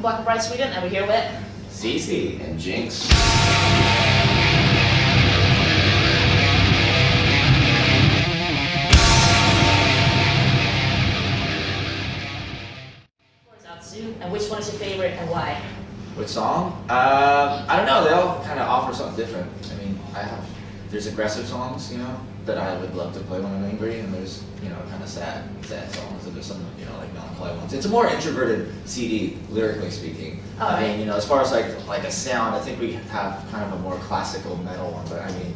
Black and Bright Sweden, and we're here with CC and Jinxx. out soon, and which one is your favorite and why? Which song? I don't know. They all kind of offer something different. I mean, there's aggressive songs, that I would love to play when I'm angry, and there's, kind of sad songs, and there's some, like melancholy ones. It's a more introverted CD, lyrically speaking. Oh, I mean, as far as like a sound, I think we have kind of a more classical metal one, but I mean,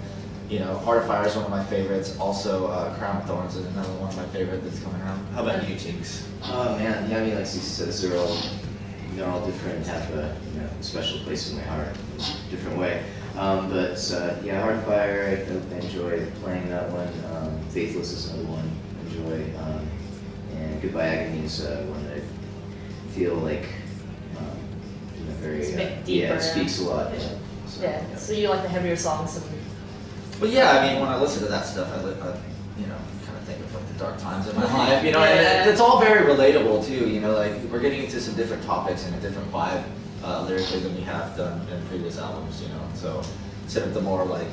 Heart of Fire is one of my favorites. Also, Crown of Thorns is another one of my favorite that's coming out. How about you, Jinxx? Oh man, yeah, I mean, like CC says, they're all different and have a special place in my heart, in a different way. Yeah, Heart of Fire, I enjoy playing that one. Faithless is another one I enjoy. And Goodbye Agony is one that I feel like very it's a bit deeper. it speaks a lot. Yeah. So you like the heavier songs? Well, yeah, I mean, when I listen to that stuff, I kind of think of like the dark times in my life, Yeah. and it's all very relatable too, like we're getting into some different topics and a different vibe lyrically than we have done in previous albums, so instead of the more like,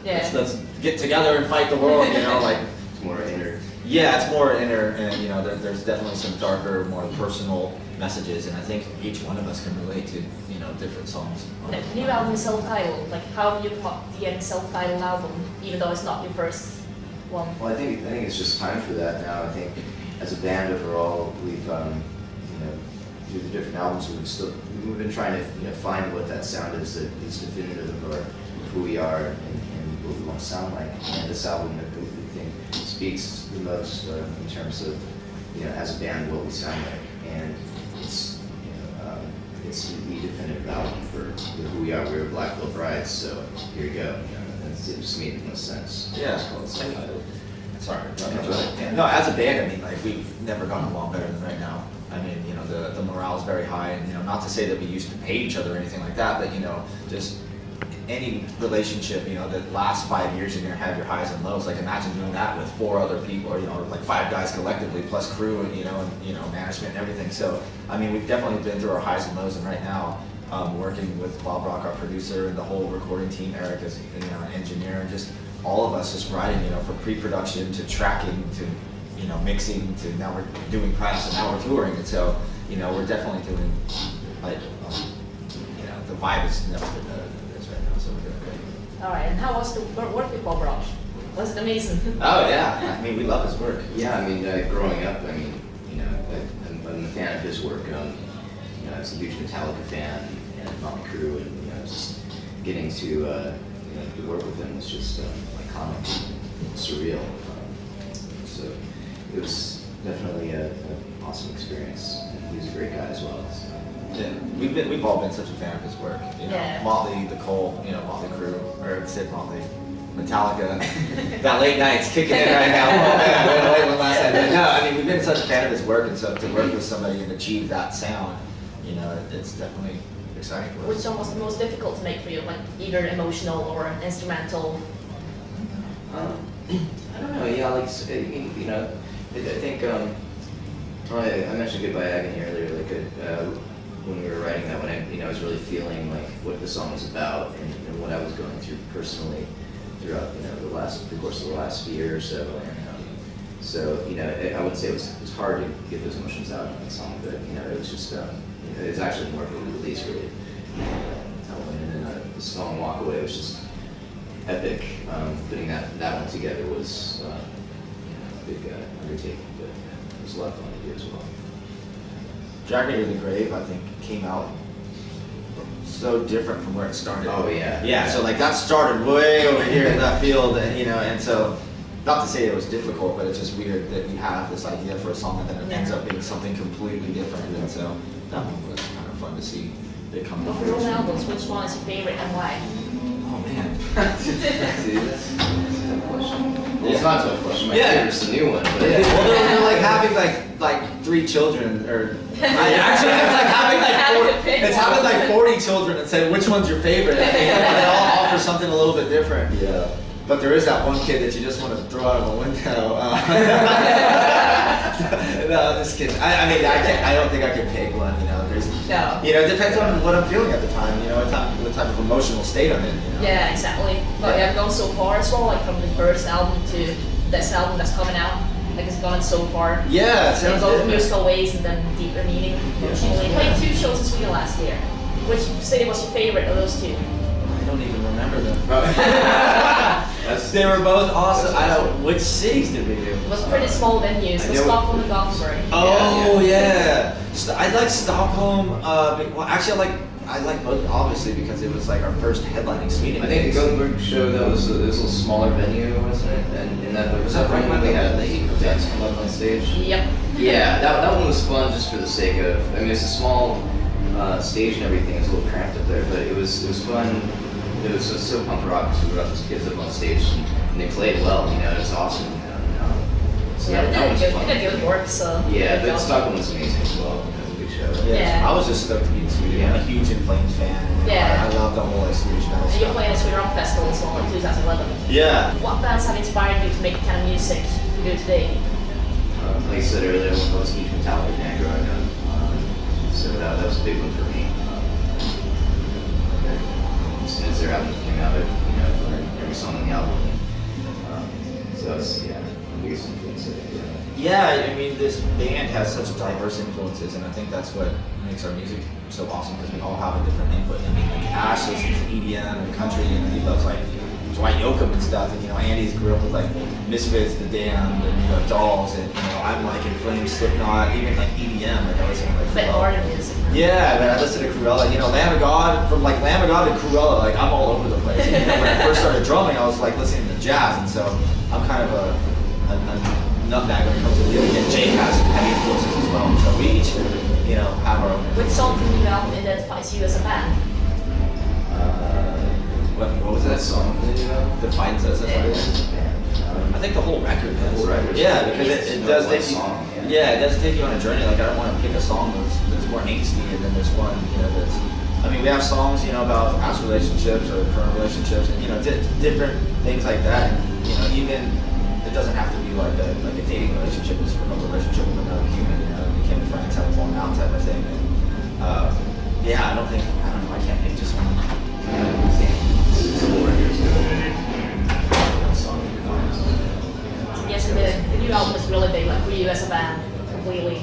let's get together and fight the world, like It's more inner. Yeah, it's more inner, and there's definitely some darker, more personal messages, and I think each one of us can relate to, different songs. The new album is self-titled. Like, how do you pop the self-titled album, even though it's not your first one? Well, I think it's just time for that now. I think as a band overall, we've through the different albums, we've been trying to find what that sound is that is definitive of who we are and what we want to sound like. And this album, we think, speaks the most in terms of as a band what we sound like, and it's the definitive album for who we are. We're Blackville Brides, so here you go. It just made the most sense. Yeah. It's called self-titled. Sorry. No, as a band, I mean, like, we've never gotten along better than right now. I mean, the morale is very high, and, not to say that we used to hate each other or anything like that, but, just any relationship, that lasts 5 years, you're going to have your highs and lows. Like, imagine doing that with 4 other people, or, like 5 guys collectively, plus crew and, management and everything. So, I mean, we've definitely been through our highs and lows, and right now, working with Bob Rock, our producer, and the whole recording team, Eric is, an engineer, and just all of us just writing, from pre-production to tracking to, mixing to now we're doing press and now we're touring, and so, we're definitely doing, like, the vibe is never been better than this right now, so we're doing great. All right, and how was the work with Bob Rock? Was it amazing? Oh yeah, I mean, we love his work. Yeah, I mean, growing up, I mean, I'm a fan of his work. I was a huge Metallica fan and Motley Crue, and just getting to work with him was just iconic and surreal. So it was definitely an awesome experience. And he was a great guy as well. So. Yeah, we've all been such a fan of his work. Yeah. Motley, the Cole, Motley Crue, or Sid Motley, Metallica. That late night's kicking in right now. Oh man, I went away one last night. But no, I mean, we've been such a fan of his work, and so to work with somebody and achieve that sound, it's definitely exciting for us. Which song was the most difficult to make for you, like either emotional or instrumental? I don't know. Yeah, like I think I mentioned Goodbye Agony earlier. Like when we were writing that one, I was really feeling like what the song was about and what I was going through personally throughout the course of the last year or so. And so I wouldn't say it was hard to get those emotions out in the song, but it was just it was actually more of a release really. And then the song Walk Away was just epic. Putting that one together was a big undertaking, but it was a lot of fun to do as well. Drag Me to the Grave, I think, came out so different from where it started. Oh yeah. Yeah, so like that started way over here in that field, and and so, not to say it was difficult, but it's just weird that we have this idea for a song and then it ends up being something completely different, and so that one was kind of fun to see it come But out. for all albums, which one is your favorite and why? Oh man. See, that's a tough question. Well, it's not a tough question. My Yeah. favorite's the new one, but Well, they're like having like 3 children, or actually it's like having It's having like 40 children and say which one's your favorite. I mean, they all offer something a little bit different. yeah. But there is that one kid that you just want to throw out of a window. No, I'm just kidding. I mean, I don't think I could pick one. just, No. you know, it depends on what I'm feeling at the time, you know, what type of emotional state I'm in, you know. Yeah, exactly. But Yeah. I've gone so far as well, like from the first album to this album that's coming out. Like it's gone so far. Yeah, it In sounds both good. musical ways and then deeper meaning. Emotionally. Played 2 shows in Sweden last year. Which city was your favorite of those 2? I don't even remember them. That's, They were both awesome. That's I awesome. don't, which cities did we do? It was pretty small venues. I It was know- Stockholm and Gothenburg. Oh yeah. I like Stockholm. Well, actually, I like both obviously because it was like our first headlining Sweden. I think the Gothenburg show that was a little smaller venue, wasn't it? And in that Was that right when when we had they- the dance come up on stage? Yep. Yeah, that one was fun just for the sake of. I mean, it's a small stage and everything. It's a little cramped up there, but it was fun. It was so punk rock because we brought those kids up on stage and they played well. You know, it was awesome. So Yeah, that was they fun. did good work, so. Yeah, good but job. Stockholm was amazing as well. It was a big show. Yeah. I was just stoked to be in Sweden. Yeah. I'm a huge In Flames fan. Yeah. I love the whole like Swedish metal And you stuff. played at Sweden Rock Festival as well in 2011. Yeah. What bands have inspired you to make the kind of music you do today? Like I said earlier, I was a huge Metallica fan growing up, so that was a big one for me. As soon as their album came out, I learned every song on the album. So that's the biggest influence. I think. Yeah, I mean, this band has such diverse influences, and I think that's what makes our music so awesome because we all have a different input. I mean, like Ash listens to EDM and country, and he loves like Dwight Yoakam and stuff. And you know, Andy's grew up with like Misfits, The Damned, and Dolls, and you know, I'm like in Flames, Slipknot, even like EDM. Like I listen to like Bit Cruella. harder music. Yeah, man, I listen to Cruella. You know, Lamb of God, from like Lamb of God to Cruella, like I'm all over the place. And, you know, when I first started drumming, I was like listening to jazz, and so I'm kind of a nutbag when it comes to music. And Jake has some heavy influences as well. So we each, you know, have our own. Which song from the album identifies you as a band? What was That that song song? that you know? Defines us as Yeah. a band. I think the whole record does. whole record. Yeah, because it does One take you. song, Yeah, it does take you on a journey. Like I don't want to pick a song that's more angsty, and then there's one, you know, that's. I mean, we have songs, you know, about past relationships or current relationships, and you know, different things like that. And, you know, even it doesn't have to be like a dating relationship. It's a relationship with another human. You know, became friends, have a falling out type of thing. And, yeah, I don't know. I can't pick just one. Yes, and the new album is really big, like for you as a band, completely.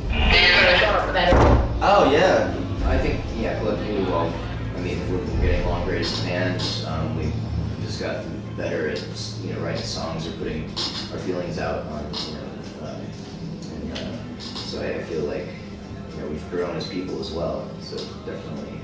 Better. Oh yeah. I think, collectively, well, I mean, we're getting along great as a band. We've just gotten better at, writing songs or putting our feelings out on, so I feel like, we've grown as people as well. So definitely,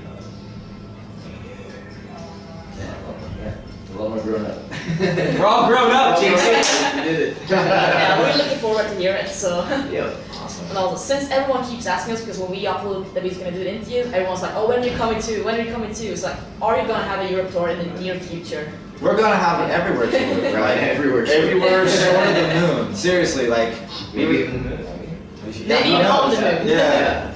a lot more grown up. We're all grown up, We Jinxx. did it. Yeah, we're looking forward to hear it, so. Yeah. Awesome. And also, since everyone keeps asking us, because when we upload that we're going to do the interview, everyone's like, oh, when are you coming to? When are you coming to? It's like, are you going to have a Europe tour in the near future? We're gonna have it everywhere too, right? Everywhere. Everywhere short of the moon. Seriously, like Maybe even, I mean, Maybe even on the moon. Yeah.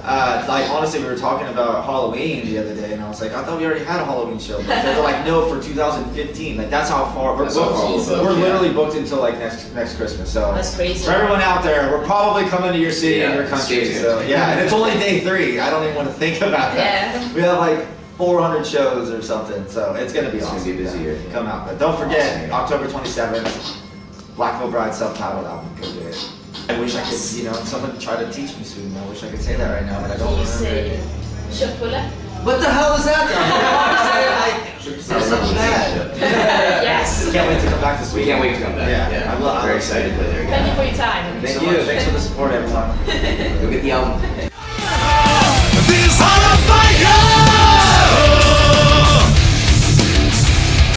Like honestly, we were talking about Halloween the other day, and I was like, I thought we already had a Halloween show, but they were like, no, for 2015. Like that's how far we're That's how far booked. we're booked, We're yeah. literally booked until like next Christmas. So That's crazy. for everyone out there, we're probably coming to your city and Yeah, your country. stay tuned. So yeah, and it's only day 3. I don't even want to think about that. Yeah. We have like 400 shows or something, so it's gonna be It's awesome. gonna be a busy year. Come out, but don't forget Awesome. October 27th, Blackville Bride self-titled album. Go get it. I wish I could, someone tried to teach me Sweden. I wish I could say that right now, but I don't Can you remember. say köttbulle? What the hell is that? There's something bad. Yes. Can't wait to come back this We weekend. can't wait to come back. Yeah, I'm very excited to play there again. Thank you for your time. Thank so you. much. Thanks for the support, everyone. Go get the album.